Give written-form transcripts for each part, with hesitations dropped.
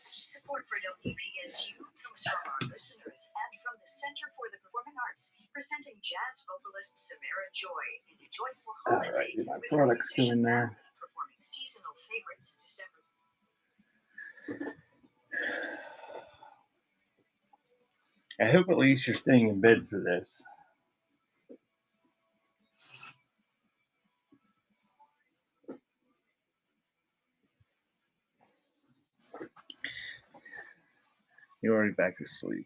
Support for WPSU comes from our listeners and from the Center for the Performing Arts, presenting jazz vocalist Samara Joy in a joyful holiday. All right, get my products going there. Performing seasonal favorites December. I hope at least you're staying in bed for this. You're already back to sleep.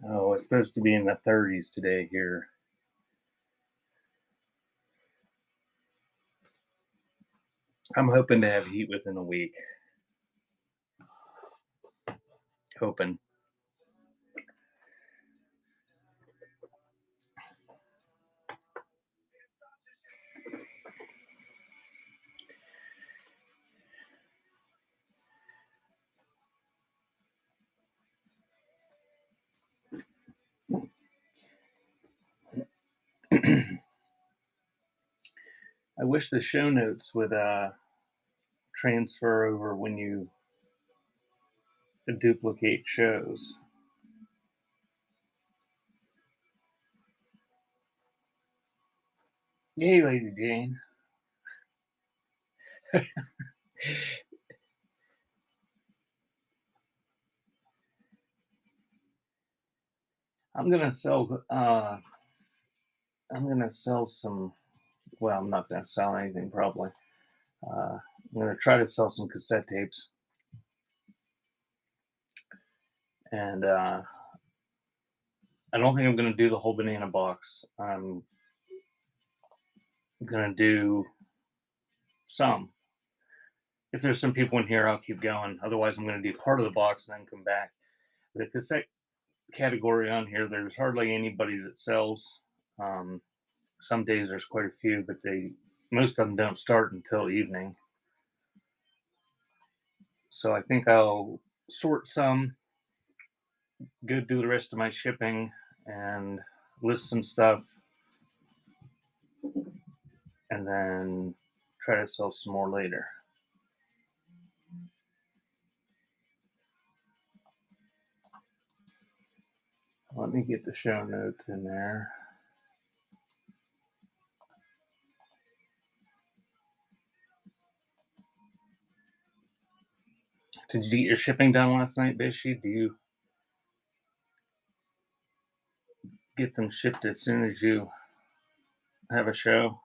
Oh, it's supposed to be in the 30s today here. I'm hoping to have heat within a week. Hoping. I wish the show notes would transfer over when you duplicate shows. Yay, Lady Jane. I'm gonna sell some. Well, I'm not gonna sell anything probably. I'm gonna try to sell some cassette tapes, and I don't think I'm gonna do the whole banana box. I'm gonna do some. If there's some people in here, I'll keep going. Otherwise, I'm gonna do part of the box and then come back. The cassette category on here, there's hardly anybody that sells. Some days there's quite a few, but most of them don't start until evening. So I think I'll sort some, go do the rest of my shipping, and list some stuff, and then try to sell some more later. Let me get the show notes in there. Did you get your shipping done last night, Bishy? Do you get them shipped as soon as you have a show?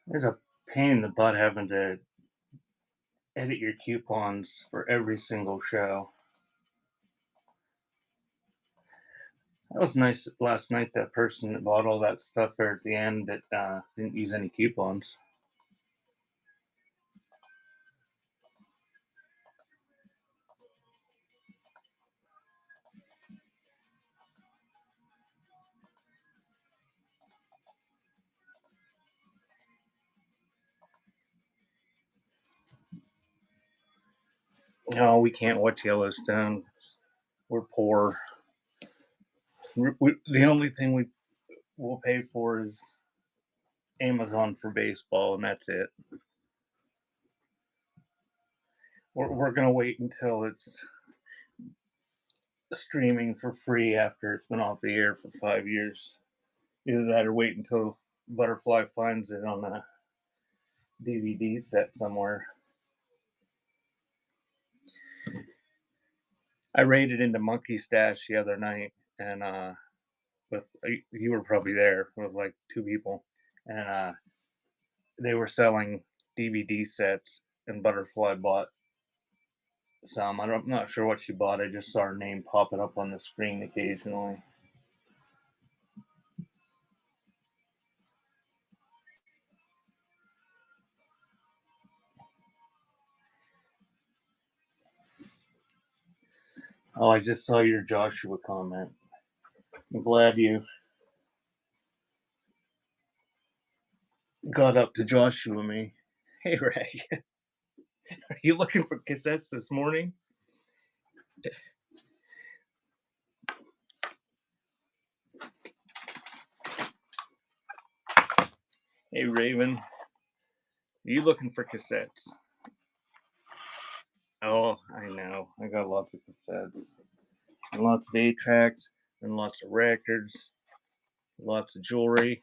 There's a pain in the butt having to edit your coupons for every single show. That was nice last night, that person that bought all that stuff there at the end that didn't use any coupons. No, we can't watch Yellowstone. We're poor. The only thing we will pay for is Amazon for baseball, and that's it. We're going to wait until it's streaming for free after it's been off the air for 5 years. Either that or wait until Butterfly finds it on a DVD set somewhere. I raided into Monkey Stash the other night, and you were probably there with like 2 people, and they were selling DVD sets, and Butterfly bought some. I'm not sure what she bought. I just saw her name popping up on the screen occasionally. Oh, I just saw your Joshua comment. I'm glad you got up to Joshua me. Hey, Ray. Are you looking for cassettes this morning? Hey, Raven, are you looking for cassettes? Oh, I know. I got lots of cassettes. And lots of 8-tracks, and lots of records, lots of jewelry,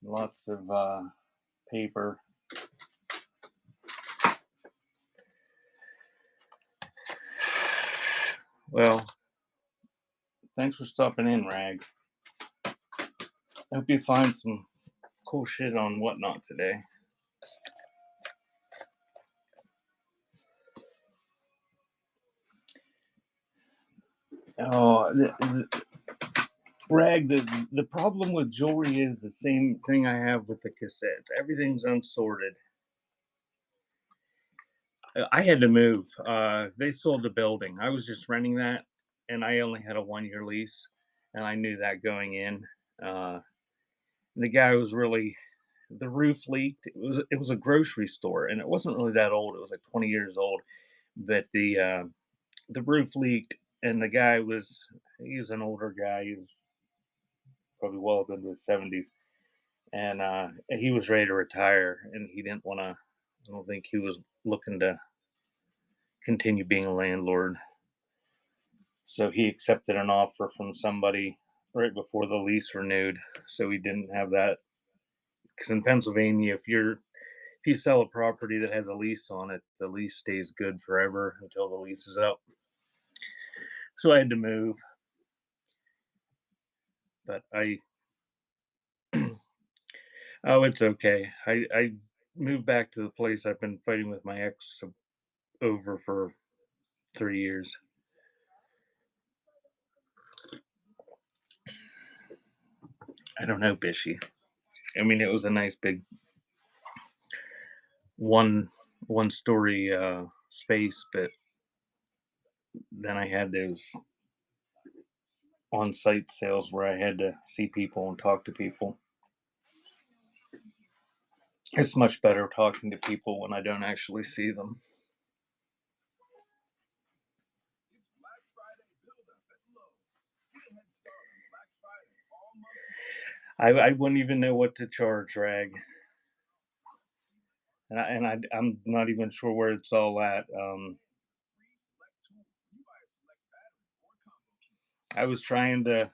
lots of paper. Well, thanks for stopping in, Rag. I hope you find some cool shit on Whatnot today. Oh, Rag, the problem with jewelry is the same thing I have with the cassettes. Everything's unsorted. I had to move. They sold the building. I was just renting that, and I only had a 1-year lease, and I knew that going in. Uh, the guy was really the roof leaked. It was a grocery store, and it wasn't really that old. It was like 20 years old, but the roof leaked, and the guy he's an older guy. He's probably well up into his 70s, and he was ready to retire, and he didn't want to. I don't think he was looking to continue being a landlord. So he accepted an offer from somebody right before the lease renewed. So he didn't have that. Because in Pennsylvania, if you sell a property that has a lease on it, the lease stays good forever until the lease is up. So I had to move, but oh, it's okay. I moved back to the place I've been fighting with my ex over for 3 years. I don't know, Bishy. I mean, it was a nice big one story space, but then I had those on site sales where I had to see people and talk to people. It's much better talking to people when I don't actually see them. I wouldn't even know what to charge, Rag, I'm not even sure where it's all at. I was trying to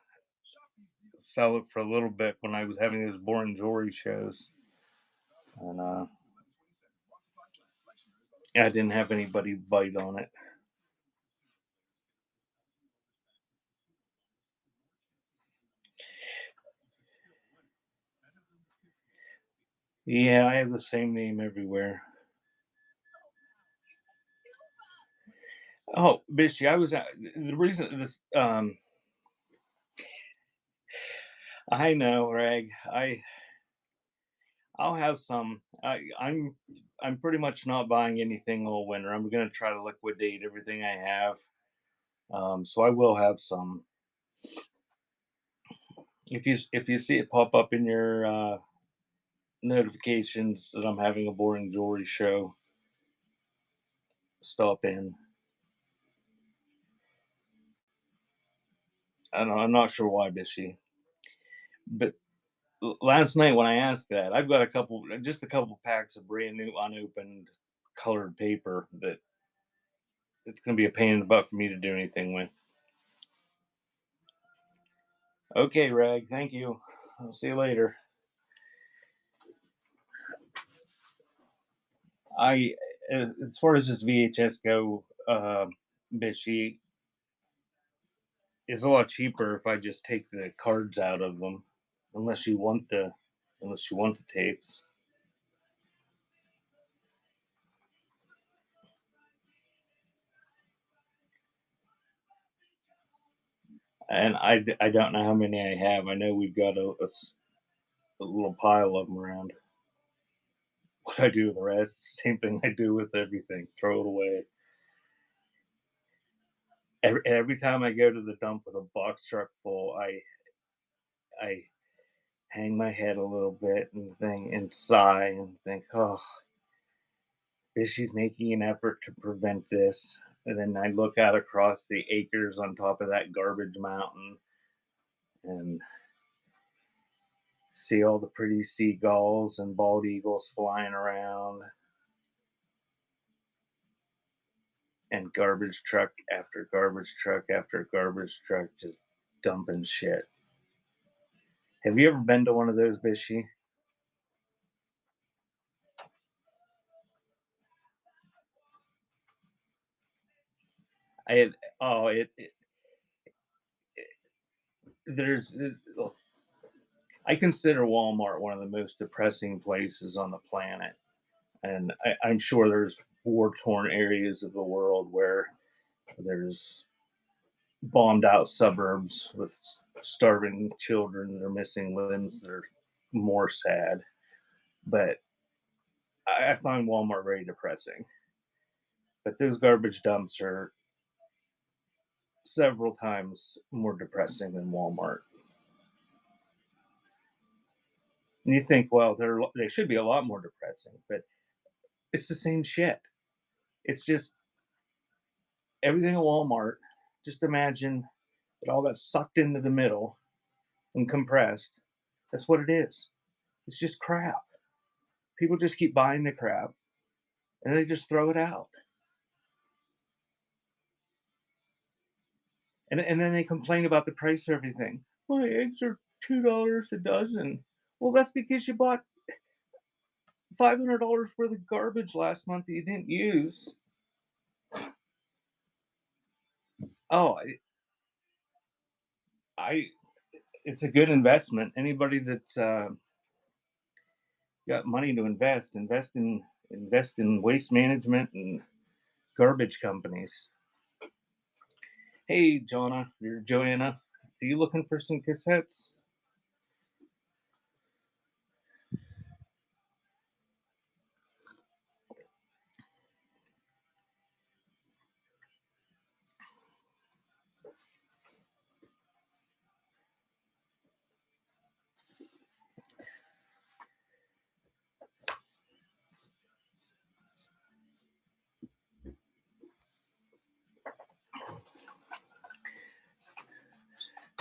sell it for a little bit when I was having those boring jewelry shows, and I didn't have anybody bite on it. Yeah, I have the same name everywhere. Oh, Bishy, I was the reason this. I know, Rag. I'll have some. I'm pretty much not buying anything all winter. I'm gonna try to liquidate everything I have. So I will have some. If you see it pop up in your notifications that I'm having a boring jewelry show, stop in. I don't know. I'm not sure why, Bishy. But last night when I asked that, I've got just a couple packs of brand new unopened colored paper that it's going to be a pain in the butt for me to do anything with. Okay, Rag. Thank you. I'll see you later. I, as far as this VHS go, Bishy, it's a lot cheaper if I just take the cards out of them, unless you want the tapes. And I don't know how many I have. I know we've got a little pile of them around. What I do with the rest, same thing I do with everything. Throw it away. Every time I go to the dump with a box truck full, I hang my head a little bit and sigh and think, oh, she's making an effort to prevent this. And then I look out across the acres on top of that garbage mountain and see all the pretty seagulls and bald eagles flying around, and garbage truck after garbage truck after garbage truck just dumping shit. Have you ever been to one of those, Bishy? I had, oh, there's, I consider Walmart one of the most depressing places on the planet. And I'm sure there's war torn areas of the world where there's bombed out suburbs with starving children that are missing limbs that are more sad. But I find Walmart very depressing. But those garbage dumps are several times more depressing than Walmart. And you think, well, they should be a lot more depressing, but it's the same shit. It's just everything at Walmart. Just imagine it all got sucked into the middle and compressed. That's what it is. It's just crap. People just keep buying the crap and they just throw it out. And then they complain about the price of everything. My eggs are $2 a dozen. Well, that's because you bought $500 worth of garbage last month that you didn't use. Oh, I it's a good investment. Anybody that's got money to invest in waste management and garbage companies. Hey, Joanna, are you looking for some cassettes?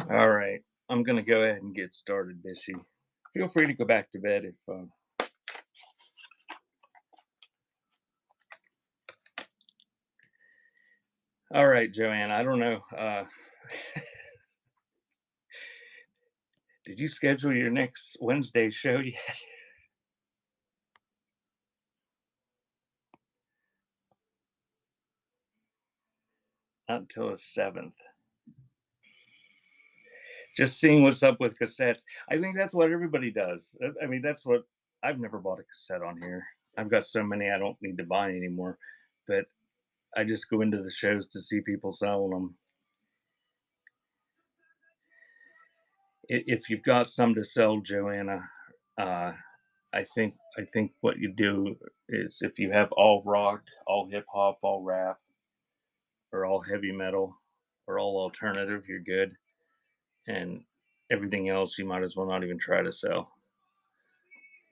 All right, I'm gonna go ahead and get started, Bishy. Feel free to go back to bed if. All right, Joanne. I don't know. Did you schedule your next Wednesday show yet? Not until the 7th. Just seeing what's up with cassettes. I think that's what everybody does. I mean, that's what I've never bought a cassette on here. I've got so many I don't need to buy anymore. But I just go into the shows to see people selling them. If you've got some to sell, Joanna, uh, I think what you do is if you have all rock, all hip hop, all rap, or all heavy metal, or all alternative, you're good. And everything else, you might as well not even try to sell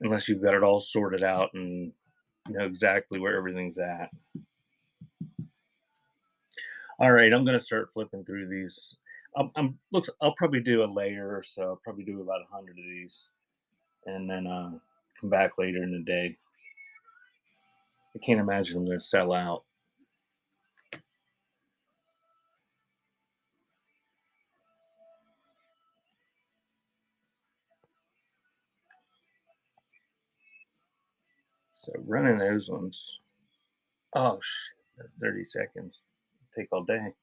unless you've got it all sorted out and know exactly where everything's at. All right, I'm gonna start flipping through these. I'll probably do a layer or so. I'll probably do about 100 of these, and then come back later in the day. I can't imagine I'm gonna sell out. So running those ones. Oh shit, 30 seconds. Take all day.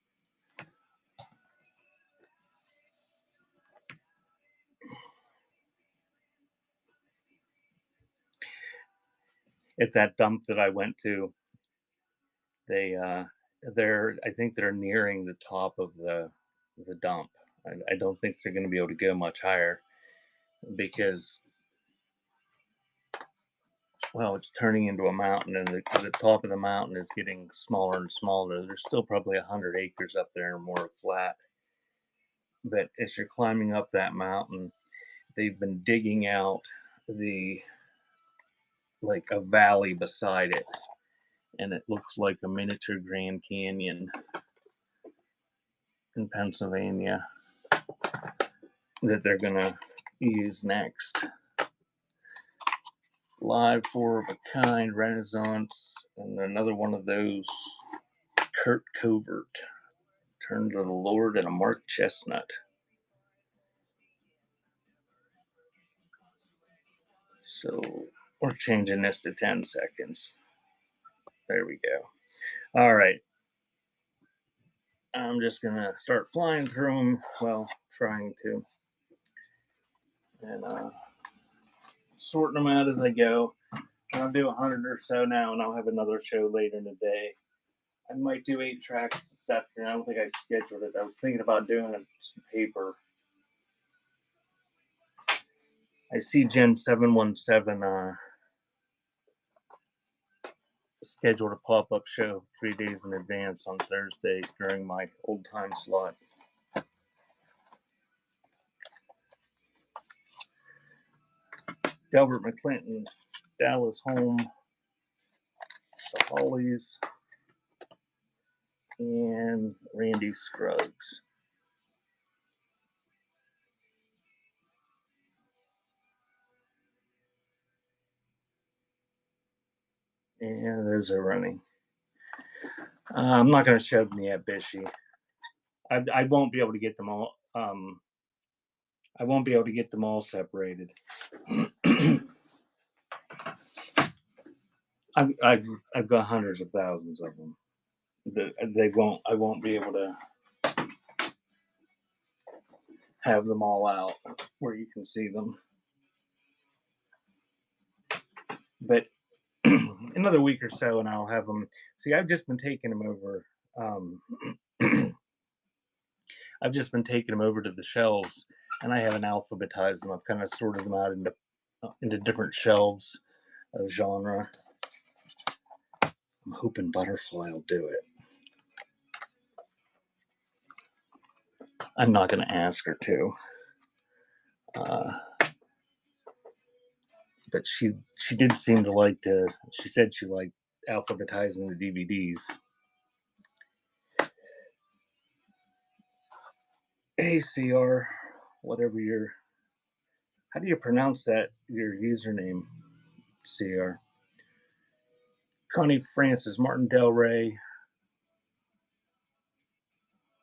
At that dump that I went to, they're I think they're nearing the top of the dump. I don't think they're going to be able to go much higher because well, it's turning into a mountain, and the top of the mountain is getting smaller and smaller. There's still probably 100 acres up there or more flat. But as you're climbing up that mountain, they've been digging out the like a valley beside it, and it looks like a miniature Grand Canyon in Pennsylvania that they're gonna use next. Live, four of a kind, Renaissance, and another one of those Kurt Covert. Turn to the Lord and a marked chestnut. So we're changing this to 10 seconds. There we go. All right. I'm just going to start flying through them. Well, trying to. And sorting them out as I go. I'll do 100 or so now, and I'll have another show later in the day. I might do 8 tracks this afternoon. I don't think I scheduled it. I was thinking about doing some paper. I see Gen 717 scheduled a pop-up show 3 days in advance on Thursday during my old time slot. Delbert McClinton, Dallas Home, the Hollies, and Randy Scruggs. And those are running. I'm not going to show them yet, Bishy. I won't be able to get them all. I won't be able to get them all separated. I've got hundreds of thousands of them. I won't be able to have them all out where you can see them. But another week or so, and I'll have them. See, I've just been taking them over. I've just been taking them over to the shelves, and I haven't alphabetized them. I've kind of sorted them out into different shelves of genre. I'm hoping Butterfly will do it. I'm not going to ask her to. But she did seem to like to. She said she liked alphabetizing the DVDs. Hey, CR, whatever your. How do you pronounce that, your username, CR? Connie Francis, Martin Del Rey.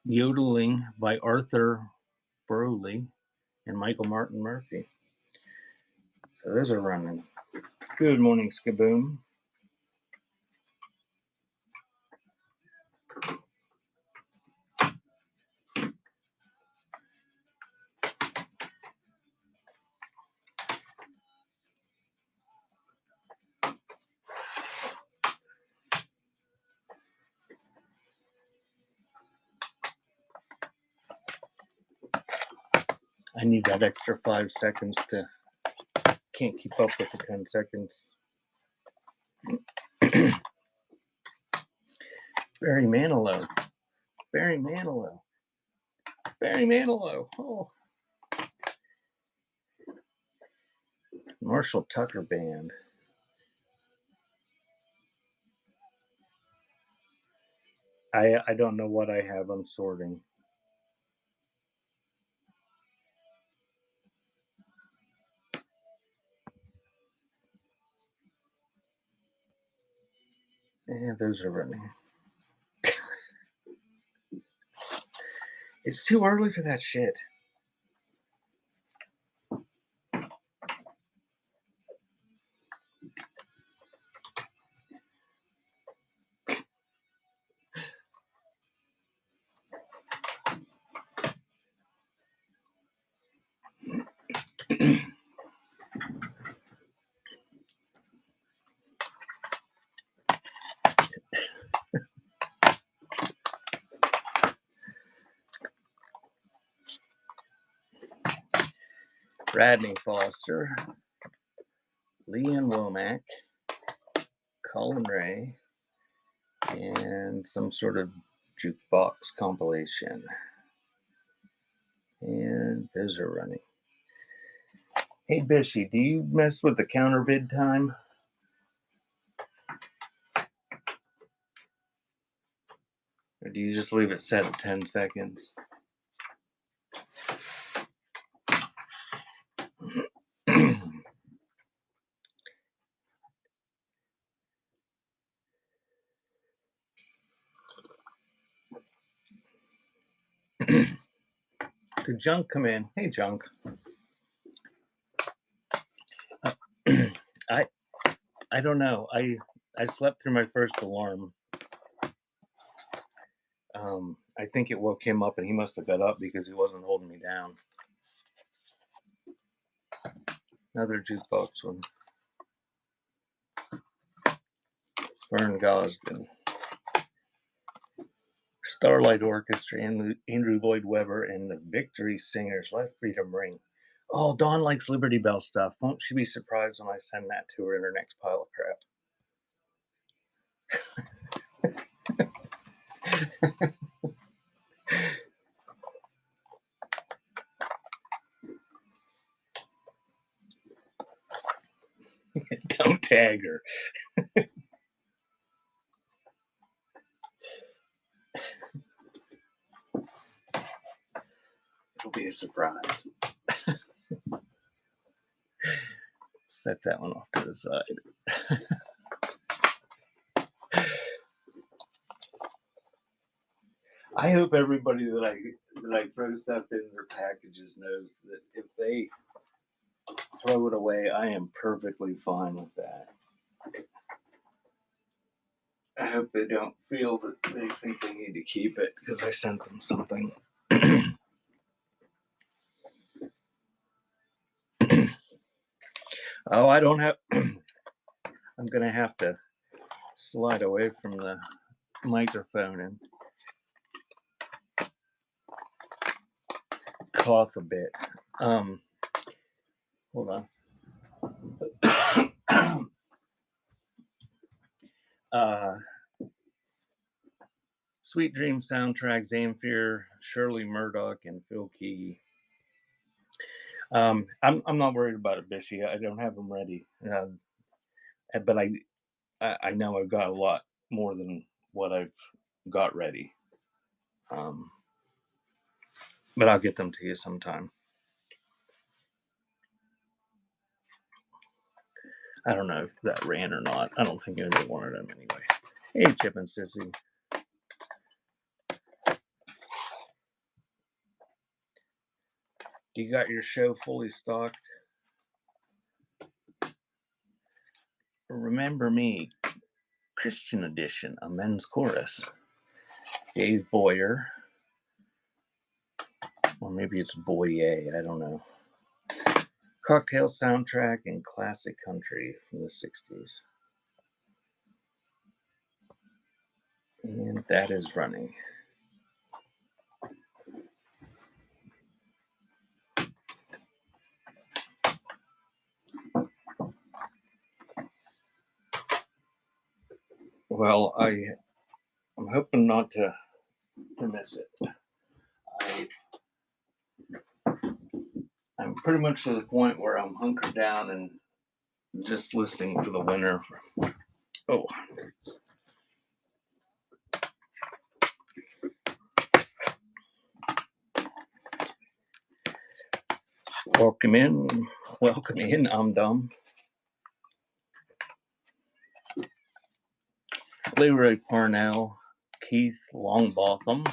Yodeling by Arthur Broley and Michael Martin Murphy. So those are running. Good morning, Skaboom. I need that extra 5 seconds to. Can't keep up with the 10 seconds. Barry Manilow. Barry Manilow. Barry Manilow. Oh. Marshall Tucker Band. I don't know what I have. I'm sorting. And those are running. It's too early for that shit. Radney Foster, Leanne Womack, Colin Ray, and some sort of jukebox compilation. And those are running. Hey, Bishy, do you mess with the counter bid time? Or do you just leave it set at 10 seconds? Did Junk come in? Hey, Junk. I don't know. I slept through my first alarm. I think it woke him up, and he must have got up because he wasn't holding me down. Another jukebox one. Vern Gosden. Starlight Orchestra, Andrew Lloyd Webber, and the Victory Singers, Let Freedom Ring. Oh, Dawn likes Liberty Bell stuff. Won't she be surprised when I send that to her in her next pile of crap? Don't tag her. It'll be a surprise. Set that one off to the side. I hope everybody that I throw stuff in their packages knows that if they throw it away, I am perfectly fine with that. I hope they don't feel that they think they need to keep it because I sent them something. Oh, I don't have... I'm going to have to slide away from the microphone and cough a bit. Hold on. Sweet Dream soundtrack, Zamfir, Shirley Murdoch, and Phil Keaggy. I'm not worried about it, Bishy. I don't have them ready, but I know I've got a lot more than what I've got ready. But I'll get them to you sometime. I don't know if that ran or not. I don't think anybody wanted them anyway. Hey, Chip and Sissy. Do you got your show fully stocked? Remember Me, Christian edition, a men's chorus. Dave Boyer. Or maybe it's Boyer, I don't know. Cocktail soundtrack and classic country from the 60s. And that is running. Well, I'm hoping not to miss it. I'm pretty much to the point where I'm hunkered down and just listening for the winner. Oh. Welcome in, I'm dumb. Leroy Parnell, Keith Longbotham,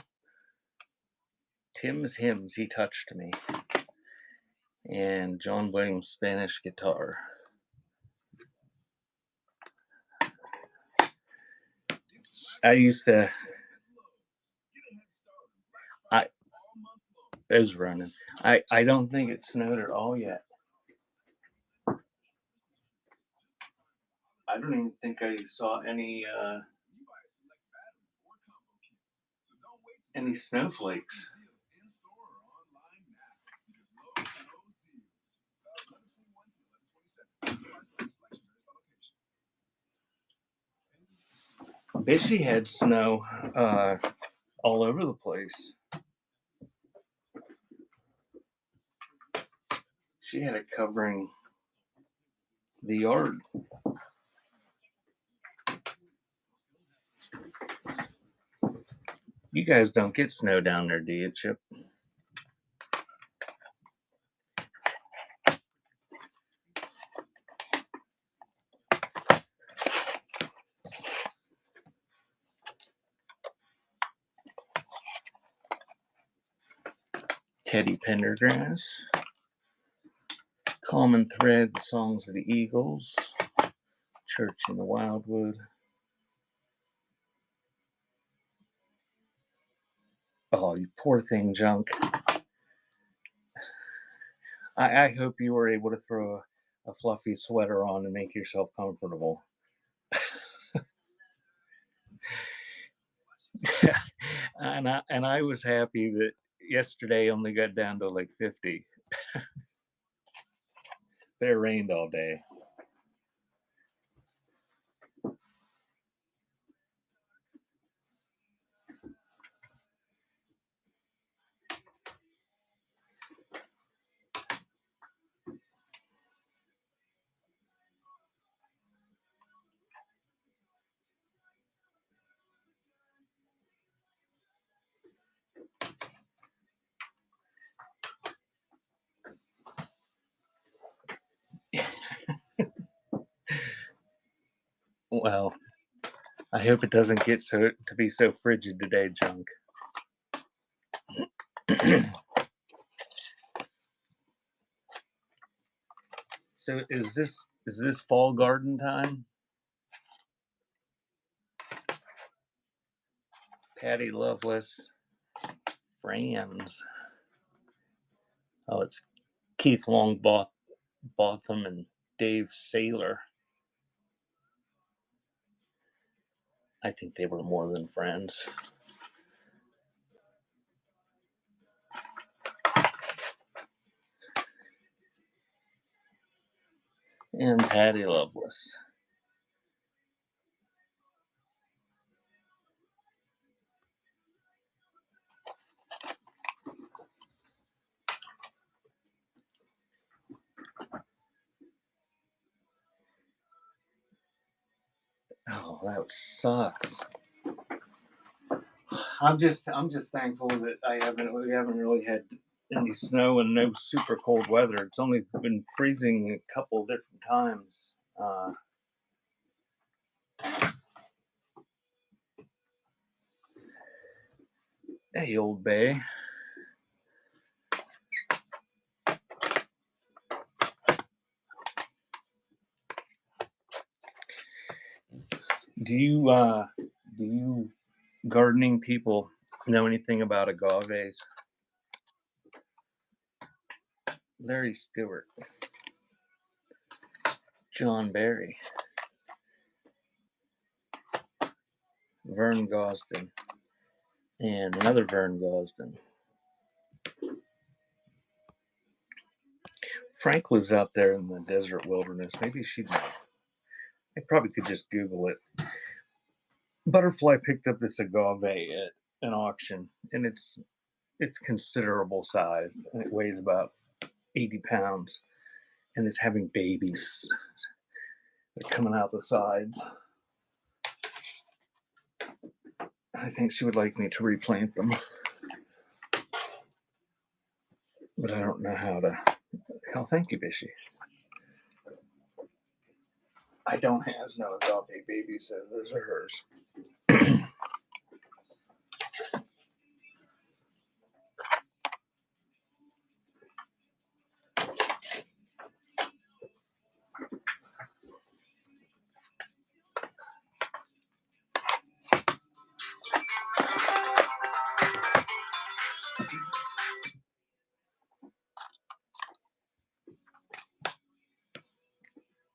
Tim's Hymns, He Touched Me, and John Williams Spanish guitar. Is running. I don't think it snowed at all yet. I don't even think I saw any snowflakes. Bishy had snow all over the place. She had it covering the yard. You guys don't get snow down there, do you, Chip? Teddy Pendergrass. Common Thread, The Songs of the Eagles. Church in the Wildwood. Oh, you poor thing, Junk. I hope you were able to throw a fluffy sweater on and make yourself comfortable. and I was happy that yesterday only got down to like 50. But it rained all day. Well, I hope it doesn't get to be so frigid today, Junk. So is this fall garden time? Patty Loveless, Franz. Oh, it's Keith Longbotham and Dave Saylor. I think they were more than friends. And Patty Loveless. Oh, that sucks. I'm just thankful that we haven't really had any snow and no super cold weather. It's only been freezing a couple different times. Hey, Old Bay. Do you gardening people know anything about agaves? Larry Stewart, John Barry, Vern Gosden, and another Vern Gosden. Frank lives out there in the desert wilderness. Maybe she'd know. I probably could just Google it. Butterfly picked up this agave at an auction, and it's considerable sized, and it weighs about 80 pounds, and it's having babies. They're coming out the sides. I think she would like me to replant them, but I don't know how to. Oh, thank you, Bishy. I don't have no agave babies, so those are hers.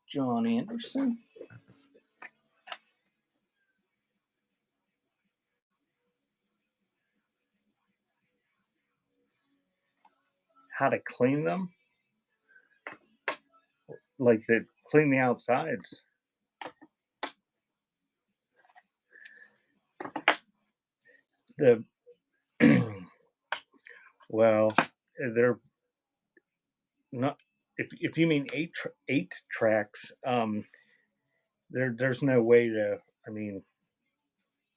John Anderson. How to clean them? Like to clean the outsides. The well, they're not. If you mean eight tracks, there's no way to. I mean,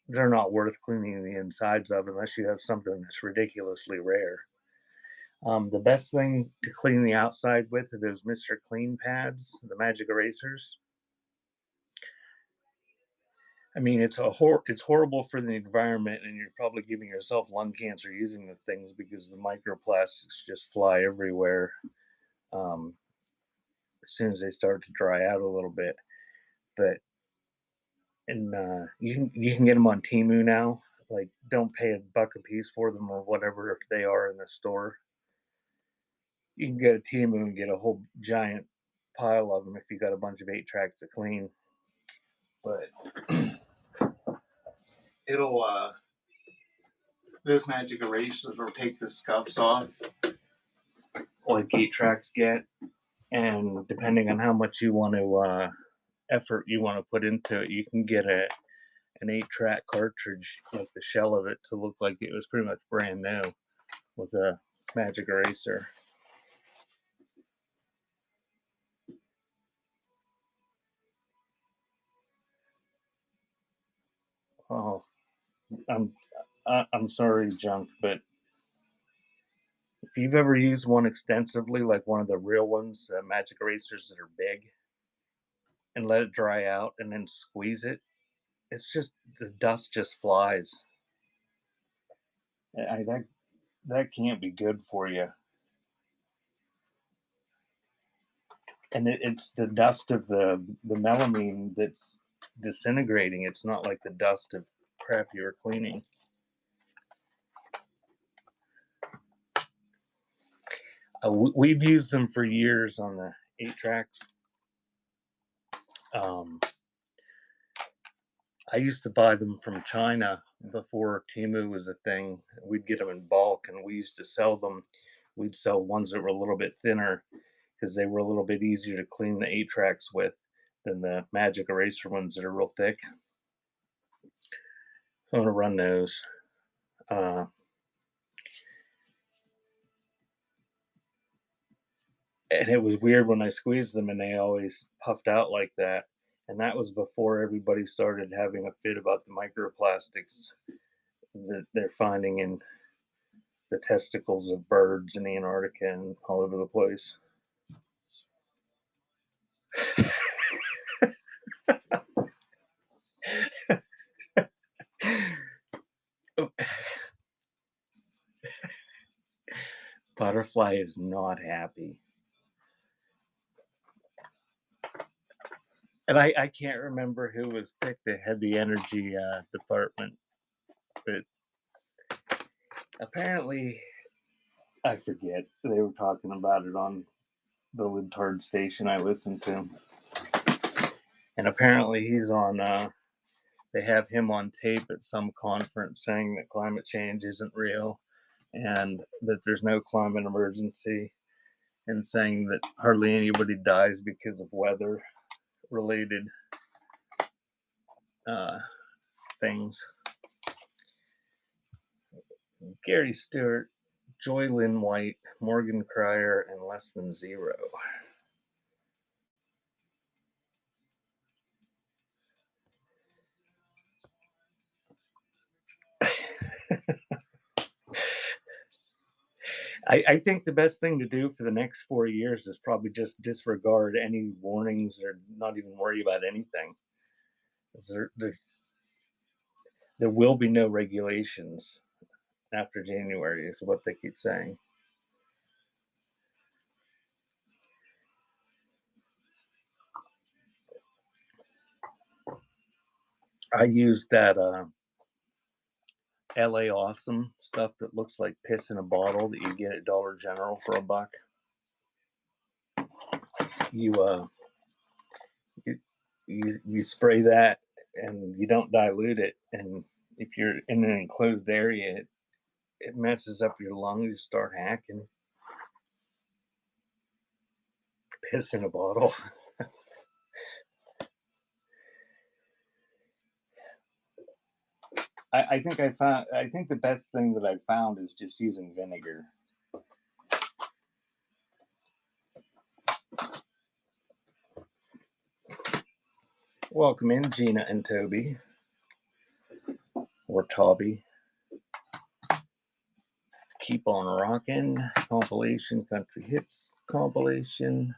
they're not worth cleaning the insides of unless you have something that's ridiculously rare. The best thing to clean the outside with are those Mr. Clean pads, the magic erasers. I mean, it's horrible for the environment, and you're probably giving yourself lung cancer using the things because the microplastics just fly everywhere um, as soon as they start to dry out a little bit. But and you can get them on Temu now. Like, don't pay $1 a piece for them or whatever they are in the store. You can go to Temu and get a whole giant pile of them if you got a bunch of 8 tracks to clean. But it'll those magic erasers will take the scuffs off like 8 tracks get, and depending on how much you want to effort you want to put into it, you can get an 8 track cartridge, like the shell of it, to look like it was pretty much brand new with a magic eraser. Oh, I'm I'm sorry, Junk, but if you've ever used one extensively, like one of the real ones, magic erasers that are big, and let it dry out and then squeeze it, it's just the dust just flies. That can't be good for you. And it's the dust of the melamine that's disintegrating. It's not like the dust of crap you were cleaning. We've used them for years on the 8 tracks. I used to buy them from China before Temu was a thing. We'd get them in bulk, and we used to sell them. We'd sell ones that were a little bit thinner because they were a little bit easier to clean the 8 tracks with than the magic eraser ones that are real thick. I'm gonna run those. Uh, and it was weird when I squeezed them, and they always puffed out like that. And that was before everybody started having a fit about the microplastics that they're finding in the testicles of birds in Antarctica and all over the place. Butterfly is not happy. And I can't remember who was picked to head the energy department, but apparently, I forget. They were talking about it on the libtard station I listened to. And apparently he's on, they have him on tape at some conference saying that climate change isn't real and that there's no climate emergency, and saying that hardly anybody dies because of weather related things. Gary Stewart, Joy Lynn White, Morgan Cryer, and Less Than Zero. I think the best thing to do for the next 4 years is probably just disregard any warnings or not even worry about anything. There will be no regulations after January, is what they keep saying. I used that LA Awesome stuff that looks like piss in a bottle that you get at Dollar General for $1. You you spray that and you don't dilute it, and if you're in an enclosed area, it messes up your lungs. You start hacking. Piss in a bottle. I think I think the best thing that I've found is just using vinegar. Welcome in, Gina and Toby. or Tobby. Keep on Rockin' compilation, country hits compilation,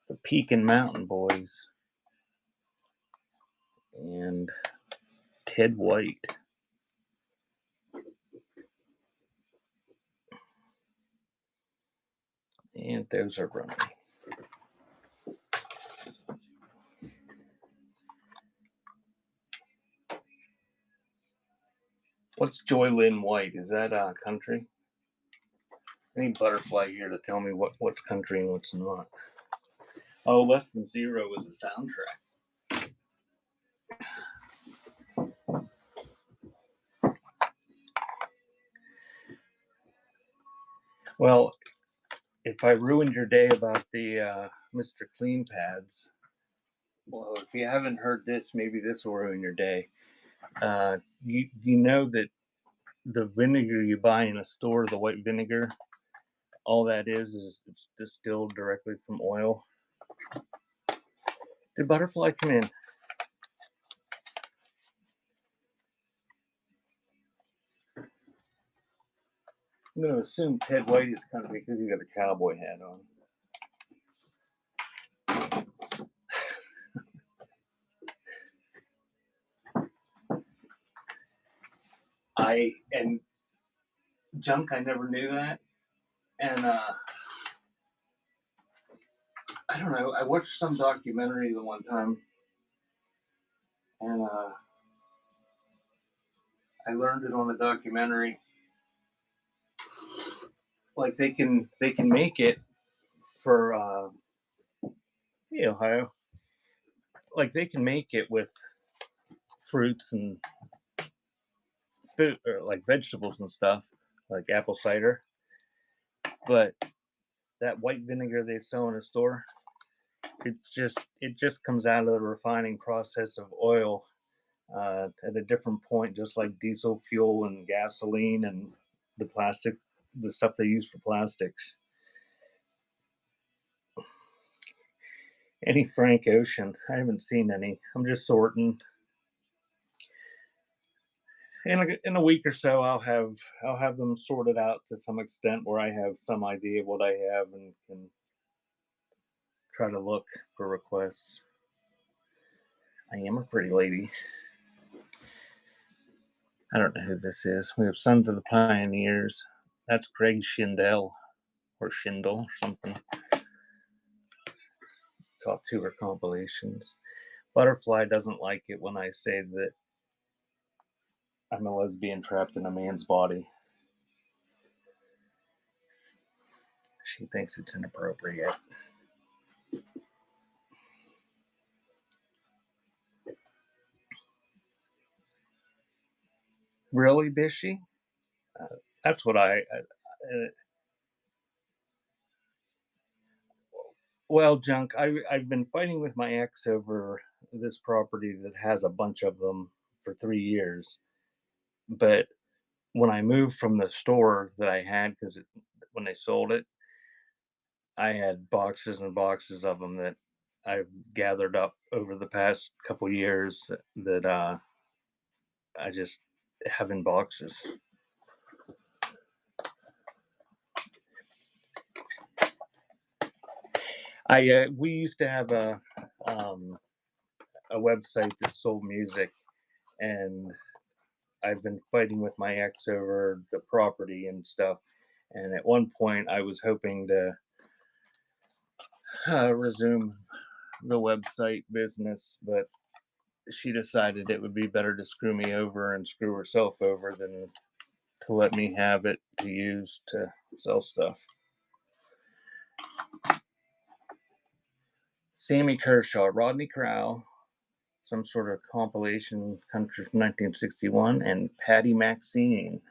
the Pekin Mountain Boys, and Ted White. And those are running. What's Joy Lynn White? Is that country? I need Butterfly here to tell me what's country and what's not. Oh, Less Than Zero is a soundtrack. Well, if I ruined your day about the Mr. Clean pads, well, if you haven't heard this, maybe this will ruin your day. You know that the vinegar you buy in a store, the white vinegar, all that is it's distilled directly from oil. Did Butterfly come in? I'm going to assume Ted White is country because he got a cowboy hat on. And junk, I never knew that. And I don't know, I watched some documentary the one time, and I learned it on a documentary. Like they can make it for Ohio. Like they can make it with fruits and food, or like vegetables and stuff, like apple cider. But that white vinegar they sell in a store, it just comes out of the refining process of oil at a different point, just like diesel fuel and gasoline and the stuff they use for plastics. Any Frank Ocean? I haven't seen any. I'm just sorting. In a week or so, I'll have them sorted out to some extent where I have some idea of what I have and can try to look for requests. I am a pretty lady. I don't know who this is. We have Sons of the Pioneers. That's Greg Schindel or Schindel or something. Top two are compilations. Butterfly doesn't like it when I say that I'm a lesbian trapped in a man's body. She thinks it's inappropriate. Really, Bishy? That's what well, Junk, I've been fighting with my ex over this property that has a bunch of them for 3 years. But when I moved from the store that I had, because when they sold it, I had boxes and boxes of them that I've gathered up over the past couple years that I just have in boxes. We used to have a website that sold music, and I've been fighting with my ex over the property and stuff. And at one point, I was hoping to resume the website business, but she decided it would be better to screw me over and screw herself over than to let me have it to use to sell stuff. Sammy Kershaw, Rodney Crowell, some sort of compilation country from 1961, and Patty Maxine.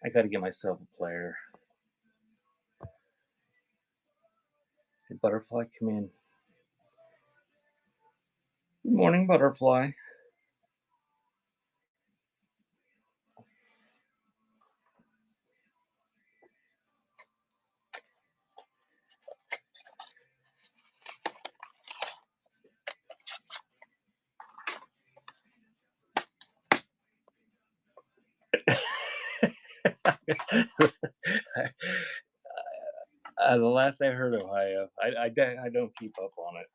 I gotta get myself a player. Did Butterfly come in? Good morning, Butterfly. The last I heard, Ohio. I don't keep up on it.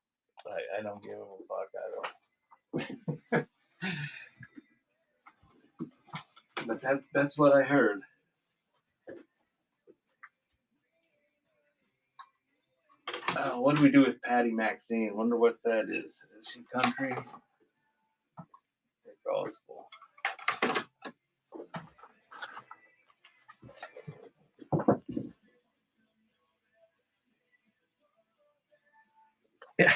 I don't give a fuck. I don't. But that's what I heard. What do we do with Patty Maxine? Wonder what that is. Is she country? Gospel. Yeah.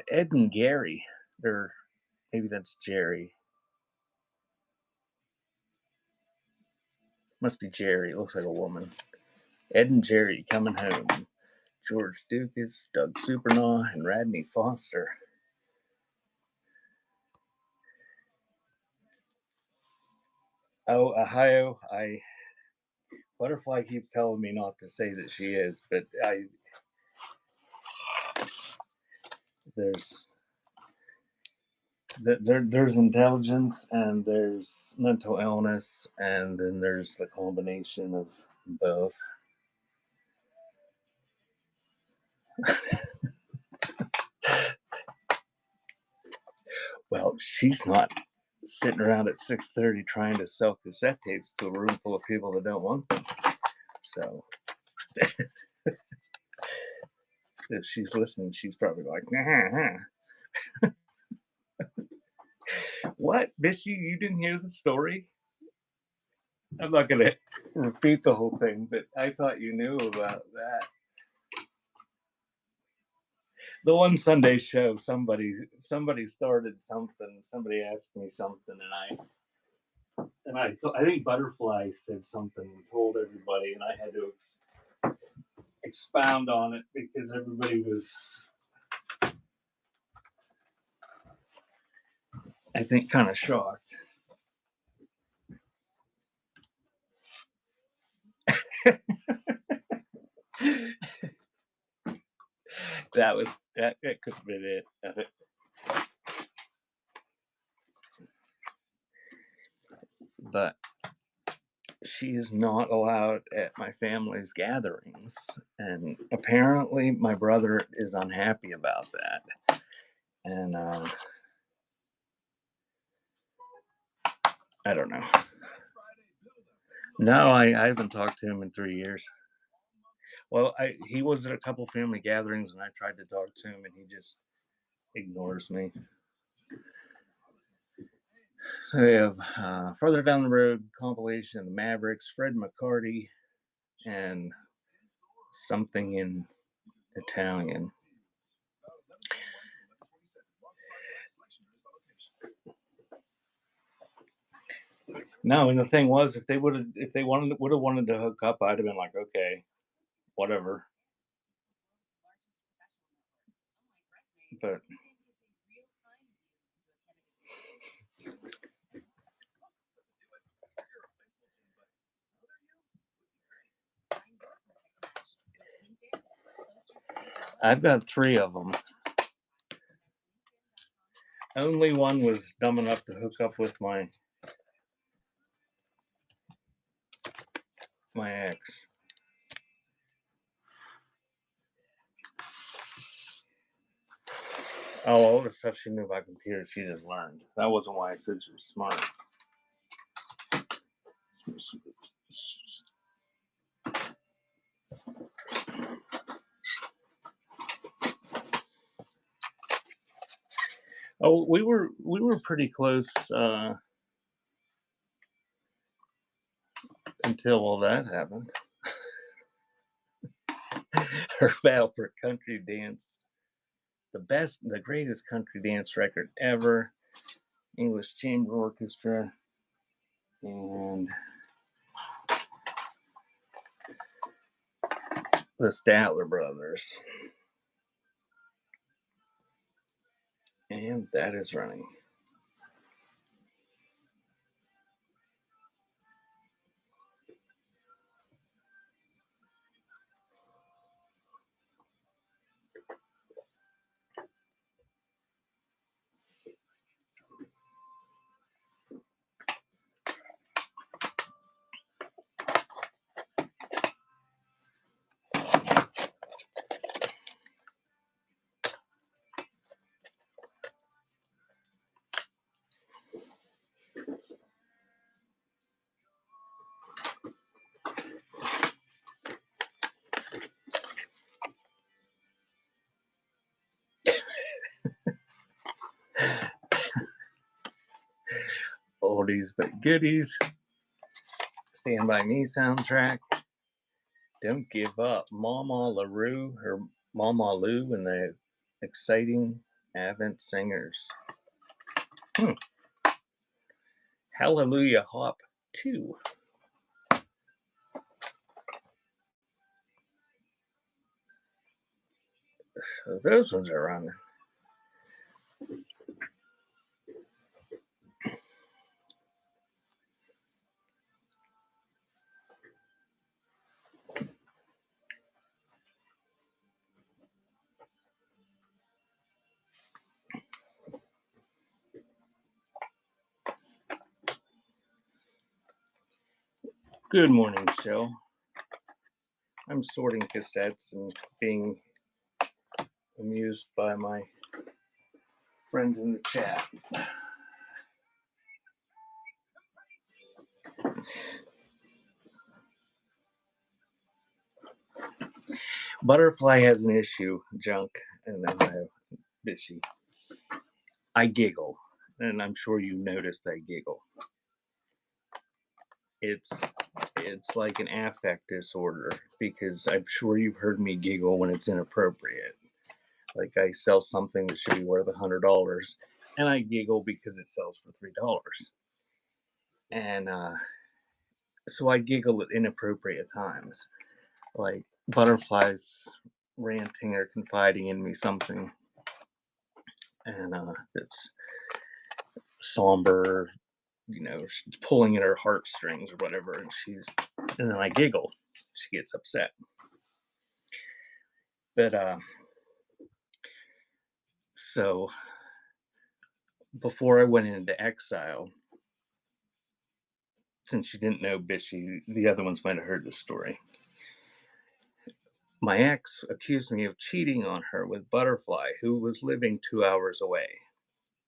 Ed and Gary, or maybe that's Jerry. Must be Jerry. It looks like a woman. Ed and Jerry coming home. George Dukas, Doug Supernaw, and Radney Foster. Oh, Ohio. Butterfly keeps telling me not to say that she is, but there's intelligence and there's mental illness, and then there's the combination of both. Well, she's not sitting around at 6:30 trying to sell cassette tapes to a room full of people that don't want them. So if she's listening, she's probably like, what, bitch, you didn't hear the story? I'm not going to repeat the whole thing, but I thought you knew about that. The one Sunday show, somebody started something. Somebody asked me something, and I think Butterfly said something and told everybody, and I had to expound on it because everybody was, I think, kind of shocked. that could have been it. But she is not allowed at my family's gatherings, and apparently my brother is unhappy about that. And I don't know. No, I haven't talked to him in 3 years. Well, he was at a couple family gatherings, and I tried to talk to him, and he just ignores me. So we have further down the road, compilation of the Mavericks, Fred McCarty, and something in Italian. No, and the thing was, if they would have wanted to hook up, I'd have been like, okay, whatever. But I've got 3 of them. Only one was dumb enough to hook up with my ex. Oh, all the stuff she knew about computers, she just learned. That wasn't why I said she was smart. Oh, we were pretty close until all that happened. Her battle for country dance, the greatest country dance record ever, English Chamber Orchestra, and the Statler Brothers. And that is running. oldies but goodies. Stand By Me soundtrack. Don't Give Up. Mama LaRue, or Mama Lou, and the Exciting Advent Singers. Hallelujah Hop 2. So those ones are running. Good morning, show. I'm sorting cassettes and being amused by my friends in the chat. Butterfly has an issue, Junk, and then I have Bishy. I giggle, and I'm sure you noticed I giggle. It's like an affect disorder, because I'm sure you've heard me giggle when it's inappropriate. Like I sell something that should be worth $100, and I giggle because it sells for $3. And so I giggle at inappropriate times, like Butterfly's ranting or confiding in me something, and it's somber, she's pulling at her heartstrings or whatever, and then I giggle. She gets upset. But so before I went into exile, since you didn't know Bishy, the other ones might have heard this story. My ex accused me of cheating on her with Butterfly, who was living 2 hours away,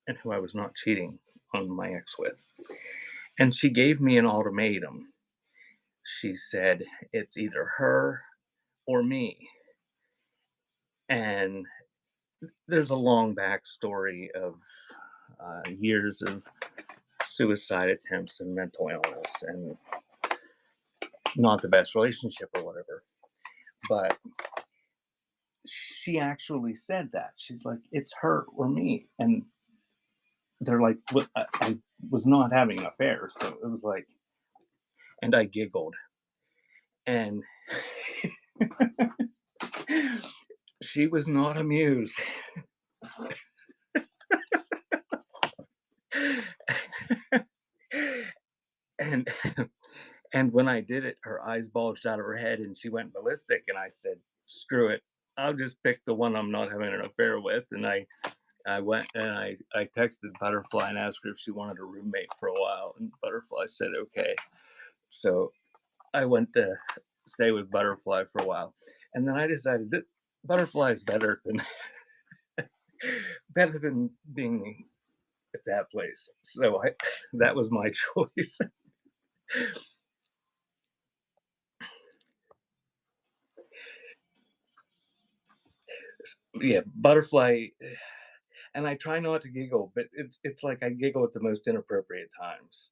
and who I was not cheating on my ex with. And she gave me an ultimatum. She said, it's either her or me. And there's a long backstory of years of suicide attempts and mental illness and not the best relationship or whatever. But she actually said that. She's like, it's her or me. And they're like, I was not having an affair. So it was like, and I giggled. And she was not amused. And when I did it, her eyes bulged out of her head and she went ballistic. And I said, screw it. I'll just pick the one I'm not having an affair with. And I went and I texted Butterfly and asked her if she wanted a roommate for a while. And Butterfly said, okay. So I went to stay with Butterfly for a while. And then I decided that Butterfly is better than being at that place. So that was my choice. Yeah, Butterfly, and I try not to giggle, but it's like I giggle at the most inappropriate times.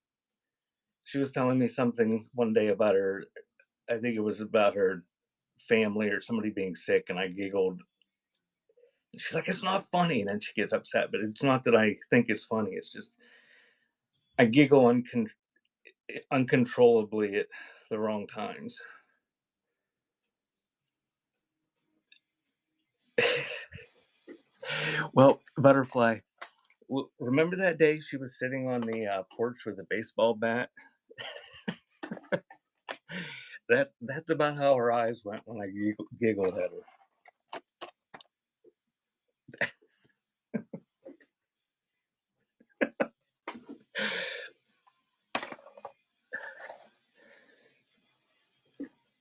She was telling me something one day about her, I think it was about her family or somebody being sick, and I giggled. She's like, it's not funny, and then she gets upset, but it's not that I think it's funny, it's just I giggle uncontrollably at the wrong times. Well, Butterfly, remember that day she was sitting on the porch with a baseball bat? That's about how her eyes went when I giggled at her.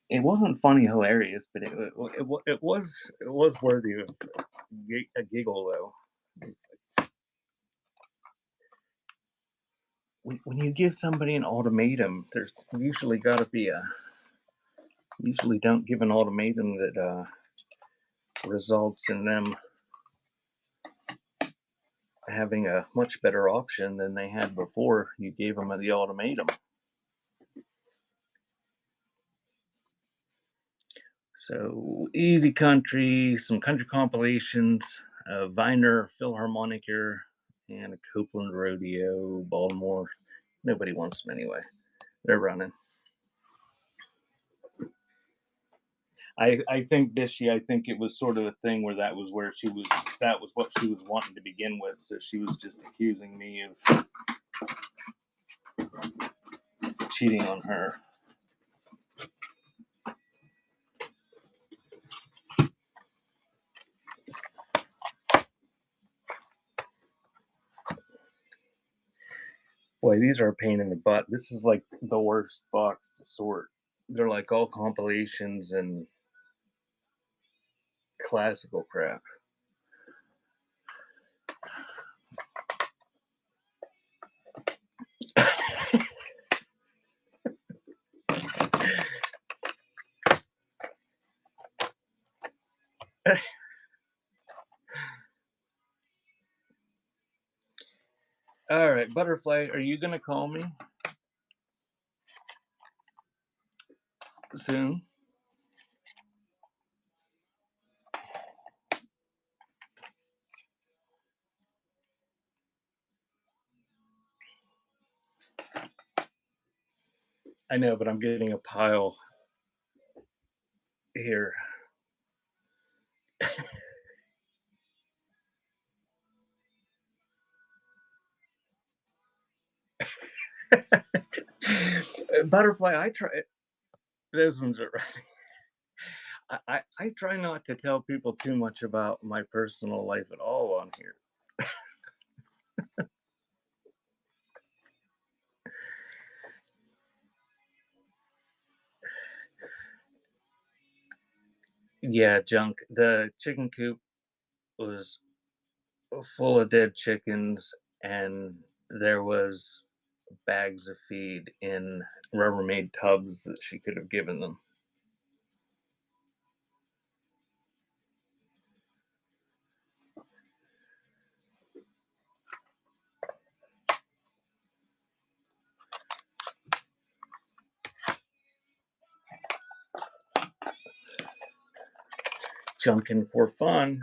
It wasn't funny, hilarious, but it was worthy of a giggle, though. When you give somebody an ultimatum, there's usually got to be usually don't give an ultimatum that results in them having a much better option than they had before you gave them the ultimatum. So Easy Country, some country compilations, a Viner Philharmoniker, and a Copeland Rodeo, Baltimore. Nobody wants them anyway. They're running. I think Dishy, I think it was sort of a thing where that was what she was wanting to begin with. So she was just accusing me of cheating on her. Boy, these are a pain in the butt. This is like the worst box to sort. They're like all compilations and classical crap. All right, Butterfly, are you going to call me soon? I know, but I'm getting a pile here. Butterfly, I try. Those ones are right. I try not to tell people too much about my personal life at all on here. Yeah, junk. The chicken coop was full of dead chickens, and there was bags of feed in Rubbermaid tubs that she could have given them. Junkin' for fun.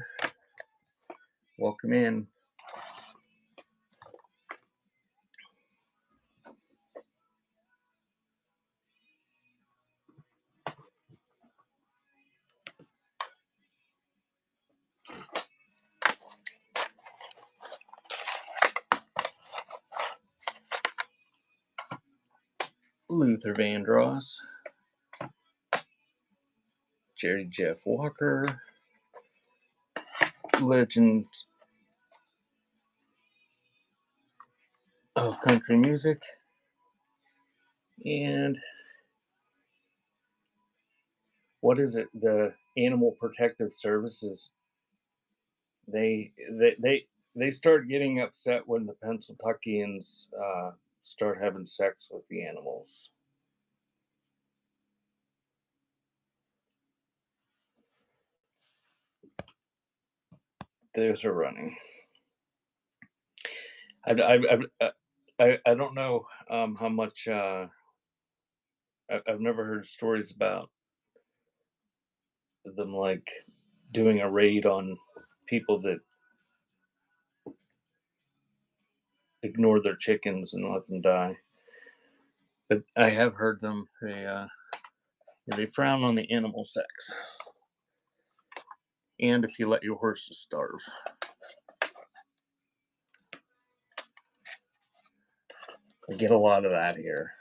Welcome in. Luther Vandross, Jerry Jeff Walker, legend of country music, and what is it? The Animal Protective Services. They start getting upset when the Pennsylvanians start having sex with the animals. Those are running. I don't know how much. I've never heard stories about them like doing a raid on people that ignore their chickens and let them die. But I have heard them. They frown on the animal sex, and if you let your horses starve. I get a lot of that here.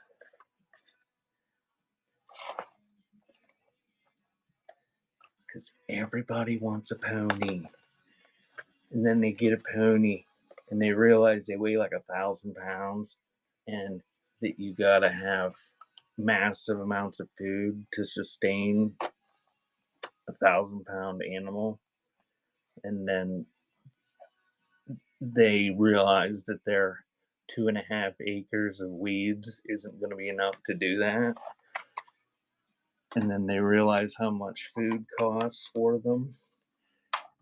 Because everybody wants a pony. And then they get a pony and they realize they weigh like 1,000 pounds and that you gotta have massive amounts of food to sustain 1,000-pound animal. And then they realize that their 2.5 acres of weeds isn't going to be enough to do that. And then they realize how much food costs for them.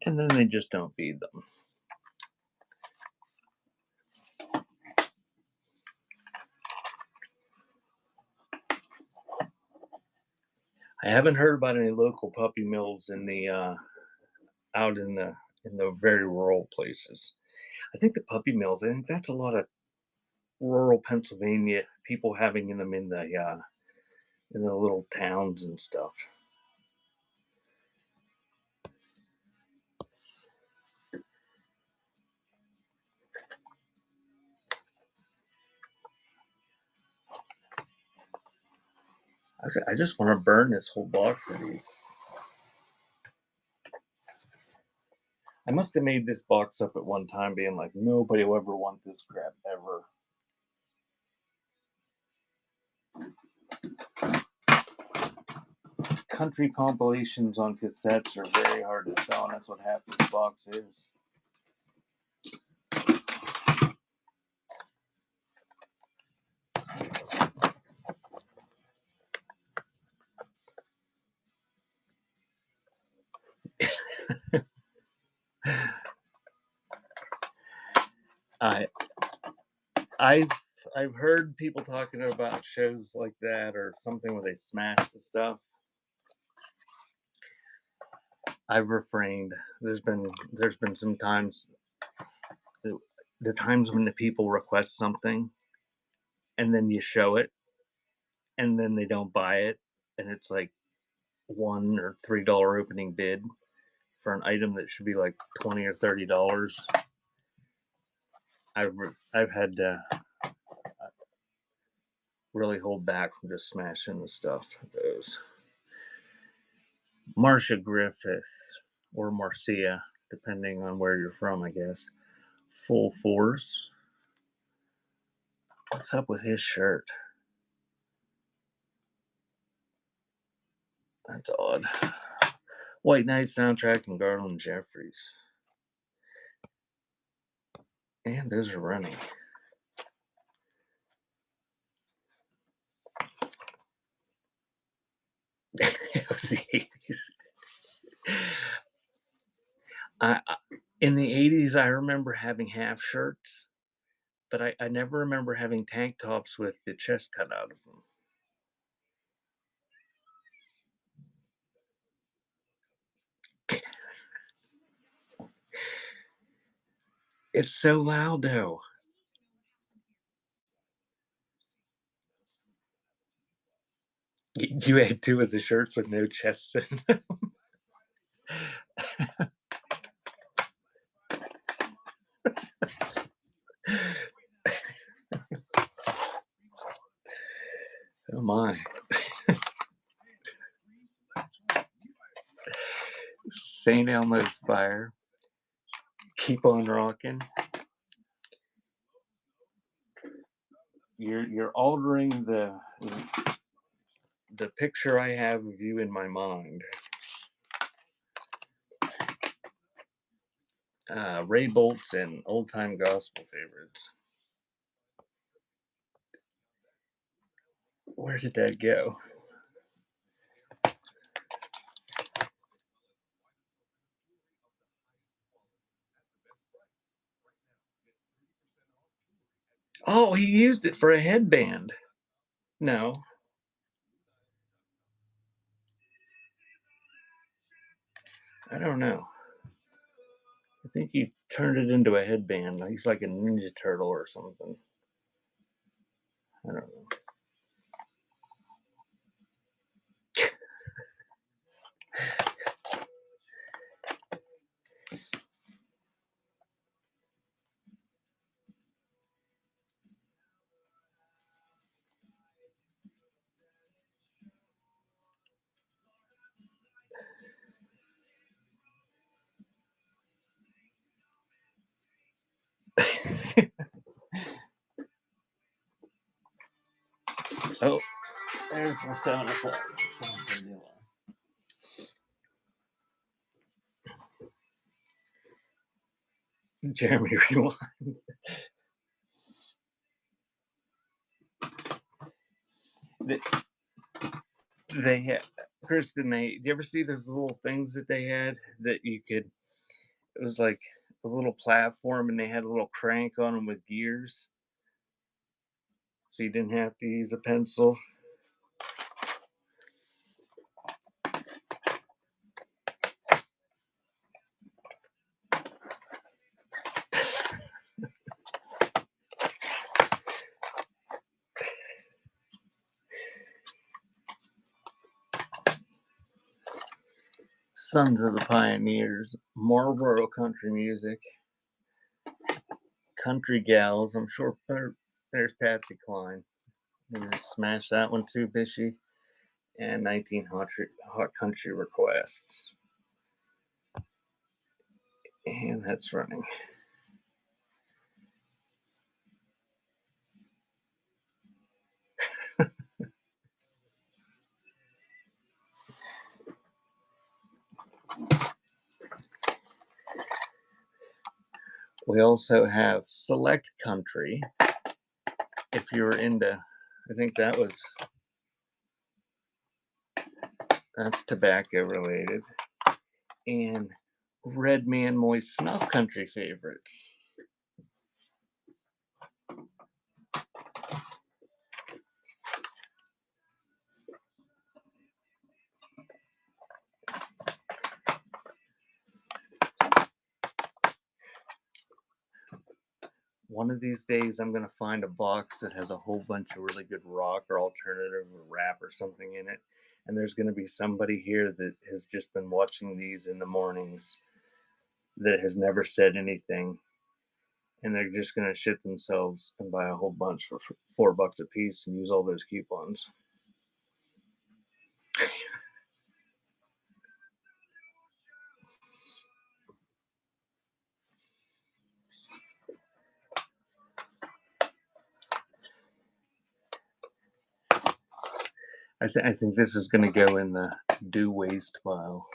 And then they just don't feed them. I haven't heard about any local puppy mills in the out in the very rural places. I think the puppy mills. I think that's a lot of rural Pennsylvania people having them in the little towns and stuff. I just want to burn this whole box of these. I must have made this box up at one time, being like, nobody will ever want this crap ever. Country compilations on cassettes are very hard to sell, and that's what half this box is. I I've I've heard people talking about shows like that or something where they smash the stuff. I've refrained. There's been some times the, the times when the people request something and then you show it and then they don't buy it and it's like $1 or $3 opening bid for an item that should be like $20 or $30. I've had to really hold back from just smashing the stuff. Those Marcia Griffith or Marcia, depending on where you're from, I guess. Full Force. What's up with his shirt? That's odd. White Knight soundtrack and Garland Jeffries. And those are running. It was the 80s. In the 80s, I remember having half shirts, but I never remember having tank tops with the chest cut out of them. It's so loud, though. You had two of the shirts with no chests in them. Oh my. St. Elmo's Fire. Keep on rocking. You're altering the picture I have of you in my mind. Ray Boltz and Old Time Gospel Favorites. Where did that go? Oh, he used it for a headband. No. I don't know. I think he turned it into a headband. He's like a Ninja Turtle or something. I don't know. Oh, there's my 7 o'clock. Jeremy Rewinds. They had, Kristen, do you ever see those little things that they had that you could, it was like a little platform and they had a little crank on them with gears? So you didn't have to use a pencil. Sons of the Pioneers, Marlboro country music, country gals. I'm sure there's Patsy Cline. I'm gonna smash that one too, Bishy. And 1900 hot country requests. And that's running. We also have select country. If you're into, I think that's tobacco related. And Red Man Moist Snuff country favorites. One of these days, I'm going to find a box that has a whole bunch of really good rock or alternative or rap or something in it. And there's going to be somebody here that has just been watching these in the mornings that has never said anything. And they're just going to shit themselves and buy a whole bunch for $4 a piece and use all those coupons. I think this is going to go in the do waste pile.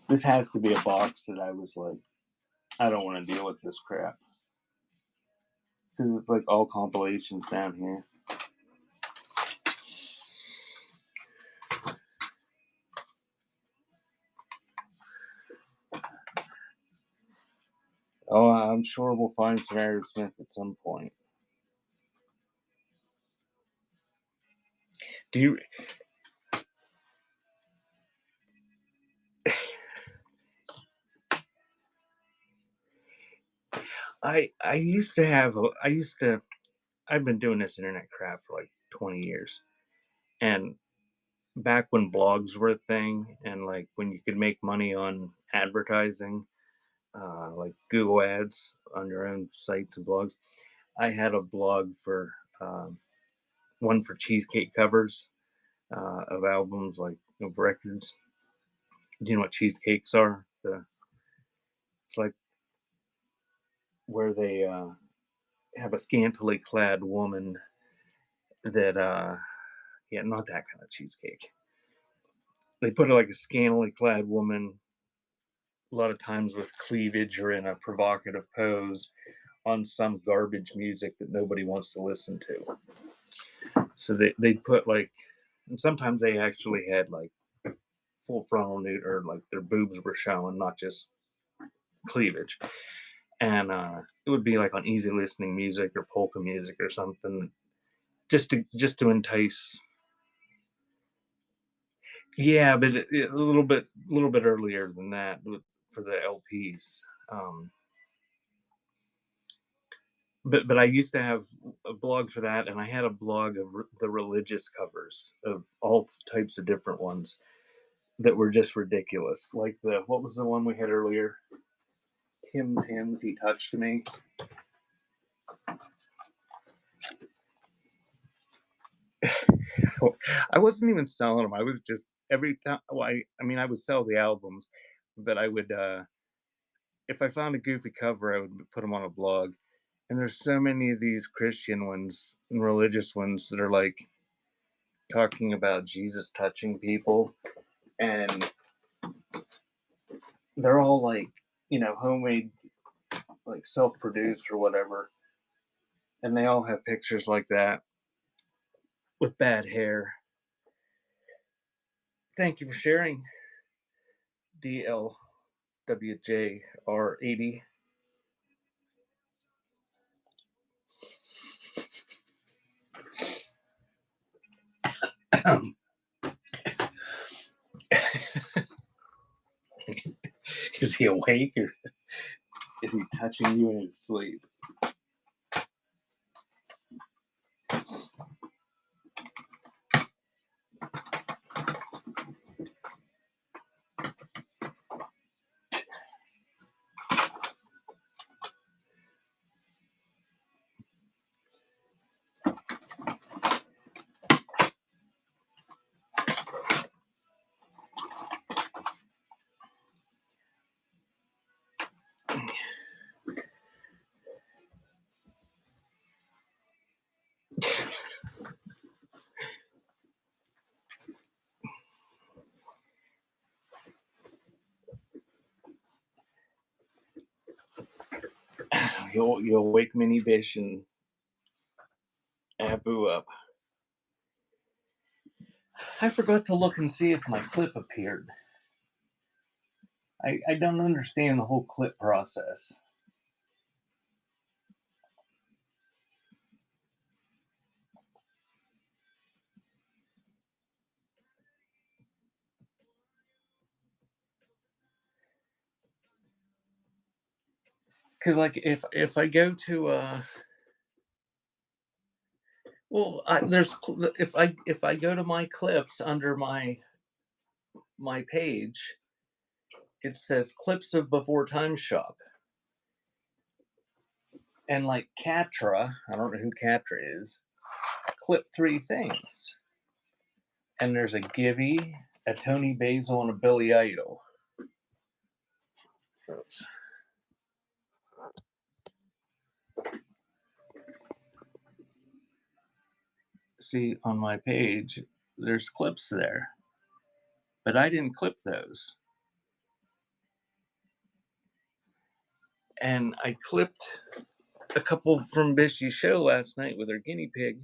This has to be a box that I was like, I don't want to deal with this crap. Because it's like all compilations down here. Oh, I'm sure we'll find some Aerosmith at some point. Do you? I used to have. I've been doing this internet crap for like 20 years, and back when blogs were a thing, and like when you could make money on advertising, like Google ads on your own sites and blogs, I had a blog for one for cheesecake covers of albums, like of records. Do you know what cheesecakes are? It's like where they have a scantily clad woman that yeah, not that kind of cheesecake. They put it like a scantily clad woman, a lot of times with cleavage or in a provocative pose, on some garbage music that nobody wants to listen to. So they put like, and sometimes they actually had like full frontal nude, or like their boobs were showing, not just cleavage. And it would be like on easy listening music or polka music or something, just to entice. Yeah, but a little bit earlier than that for the LPs. But I used to have a blog for that, and I had a blog of the religious covers of all types of different ones that were just ridiculous. Like what was the one we had earlier? Tim's Hymns, He Touched Me. I wasn't even selling them. I was just every time. Well, I mean, I would sell the albums, but I would, if I found a goofy cover, I would put them on a blog. And there's so many of these Christian ones and religious ones that are like talking about Jesus touching people, and they're all like, homemade, like self-produced or whatever, and they all have pictures like that with bad hair. Thank you for sharing, DLWJR80. Is he awake, or is he touching you in his sleep? you'll wake Mini Bish and Abu up. I forgot to look and see if my clip appeared. I don't understand the whole clip process. Because like if I go to well, if I go to my clips under my page, it says clips of Before Time Shop. And like Catra, I don't know who Catra is, clip 3 things. And there's a Gibby, a Tony Basil, and a Billy Idol. Oops. See, on my page, there's clips there. But I didn't clip those. And I clipped a couple from Bishy's show last night with her guinea pig,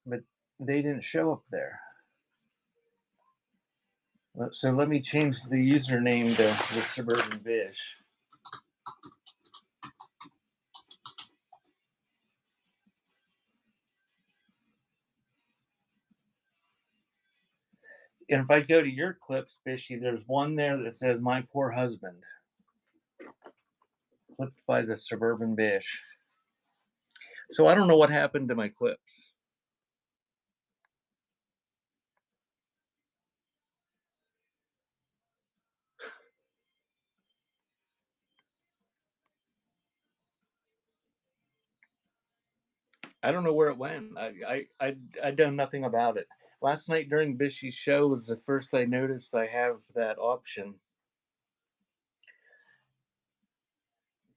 but they didn't show up there. So let me change the username to the Suburban Bish. And if I go to your clips, Bishy, there's one there that says "My Poor Husband," clipped by the Suburban Bish. So I don't know what happened to my clips. I don't know where it went. I done nothing about it. Last night during Bishy's show was the first I noticed I have that option,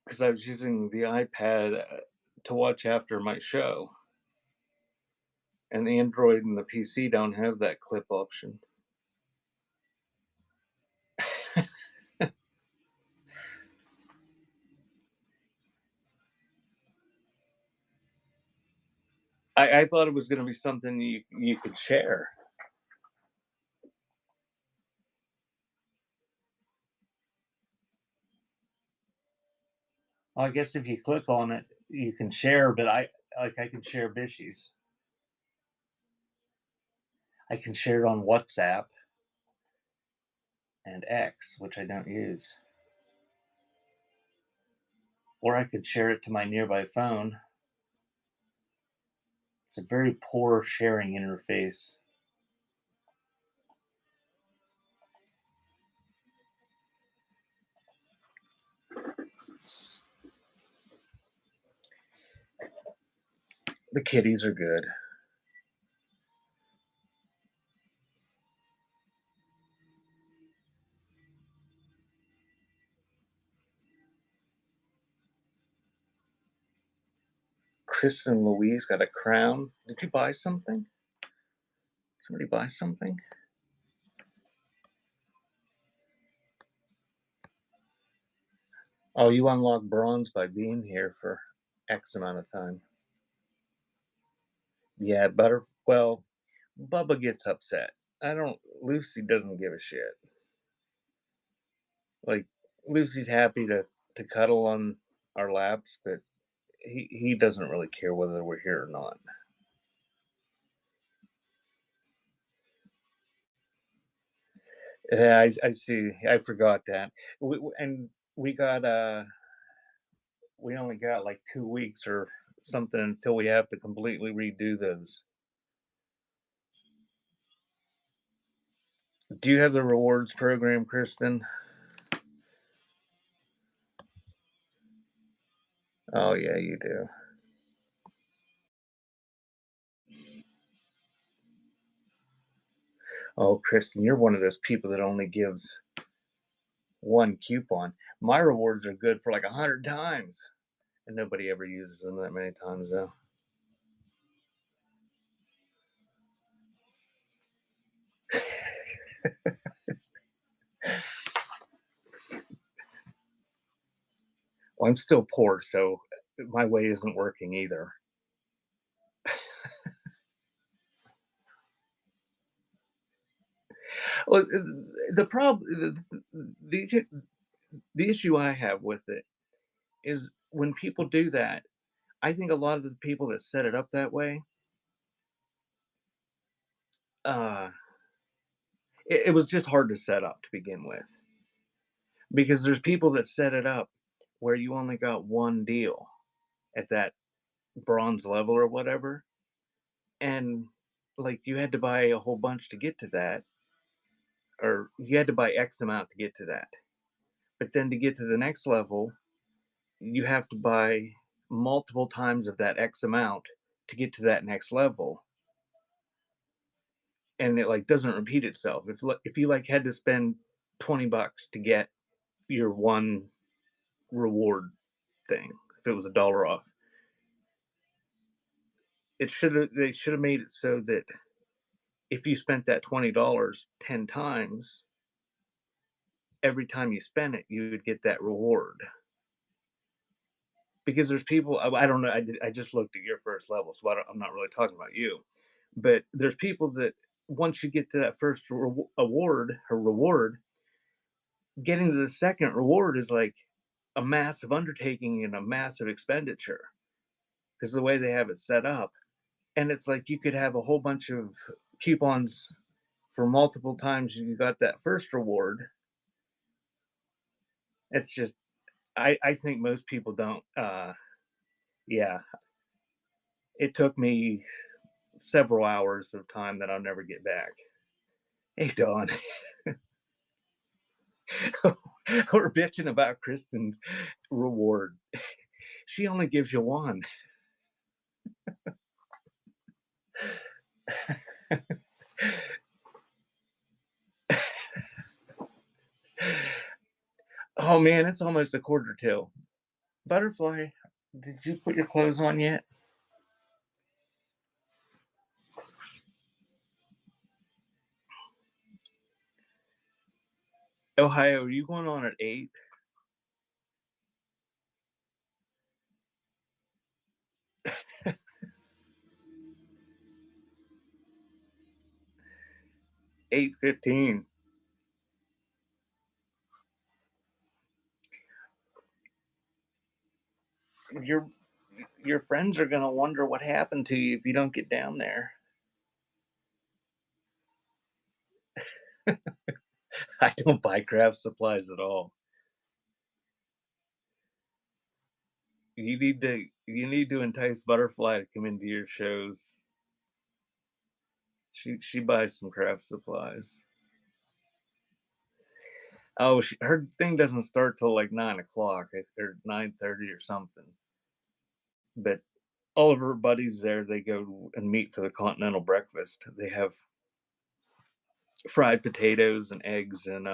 because I was using the iPad to watch after my show, and the Android and the PC don't have that clip option. I thought it was going to be something you could share. Well, I guess if you click on it, you can share, but I can share Bishy's. I can share it on WhatsApp and X, which I don't use. Or I could share it to my nearby phone. It's a very poor sharing interface. The kitties are good. Chris and Louise got a crown. Did you buy something? Somebody buy something? Oh, you unlock bronze by being here for X amount of time. Yeah, well, Bubba gets upset. Lucy doesn't give a shit. Like, Lucy's happy to cuddle on our laps, but he doesn't really care whether we're here or not. Yeah, I see. I forgot that. And we only got like 2 weeks or something until we have to completely redo those. Do you have the rewards program, Kristen? Oh yeah, you do. Oh, Kristen, you're one of those people that only gives one coupon. My rewards are good for like 100 times, and nobody ever uses them that many times though. Well, I'm still poor, so my way isn't working either. Well, the problem, the issue I have with it is when people do that, I think a lot of the people that set it up that way, uh, it was just hard to set up to begin with because there's people that set it up where you only got one deal at that bronze level or whatever, and like you had to buy a whole bunch to get to that, or you had to buy X amount to get to that. But then to get to the next level, you have to buy multiple times of that X amount to get to that next level, and it like doesn't repeat itself. If you like had to spend $20 to get your one reward thing, if it was $1 off, they should have made it so that if you spent that $20 10 times, every time you spent it, you would get that reward. Because there's people, I don't know, I just looked at your first level, so I'm not really talking about you. But there's people that once you get to that first award or reward, getting to the second reward is like a massive undertaking and a massive expenditure because the way they have it set up. And it's like you could have a whole bunch of coupons for multiple times you got that first reward. It's just, I think most people don't. Yeah, it took me several hours of time that I'll never get back. Hey, Dawn. We're bitching about Kristen's reward. She only gives you one. Oh man, it's almost a quarter till. Butterfly, did you put your clothes on yet? Ohio, are you going on at 8? 8:15. Your your friends are gonna wonder what happened to you if you don't get down there. I don't buy craft supplies at all. You need to entice Butterfly to come into your shows. She buys some craft supplies. Oh, her thing doesn't start till like 9 o'clock or 9:30 or something. But all of her buddies there, they go and meet for the continental breakfast. They have fried potatoes and eggs, and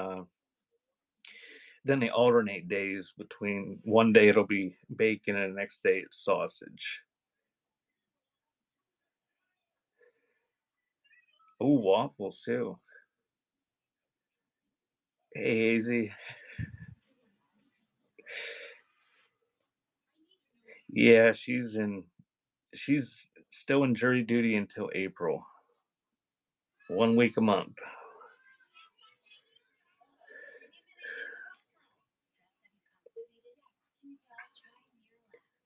then they alternate days between one day it'll be bacon and the next day it's sausage. Oh, waffles too. Hey, Hazy. Yeah, she's still in jury duty until April. 1 week a month.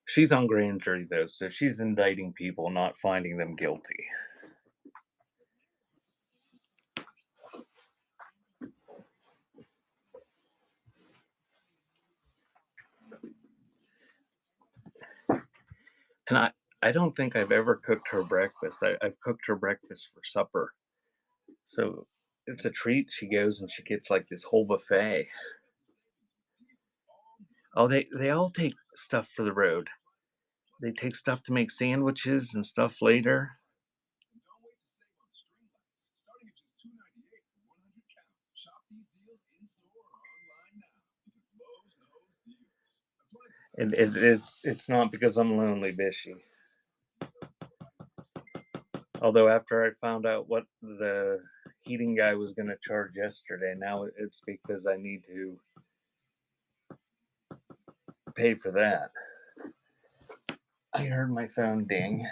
She's on grand jury though, so she's indicting people, not finding them guilty. And I don't think I've ever cooked her breakfast. I've cooked her breakfast for supper. So it's a treat. She goes and she gets like this whole buffet. Oh, they all take stuff for the road. They take stuff to make sandwiches and stuff later. And it's not because I'm lonely, Bishy. Although after I found out what the heating guy was going to charge yesterday, now it's because I need to pay for that. I heard my phone ding.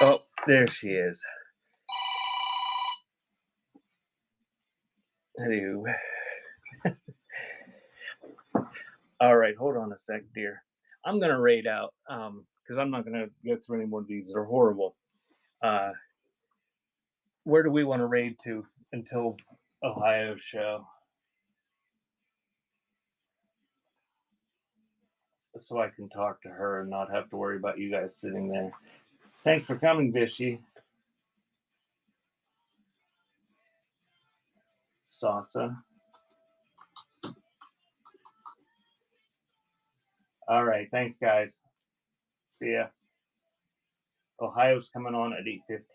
Oh, there she is. Hello. All right, hold on a sec, dear. I'm gonna raid out because I'm not gonna go through any more of these. They're horrible. Where do we want to raid to until Ohio's show? So I can talk to her and not have to worry about you guys sitting there. Thanks for coming, Vishy. Salsa. All right, thanks, guys. See ya. Ohio's coming on at 8:15.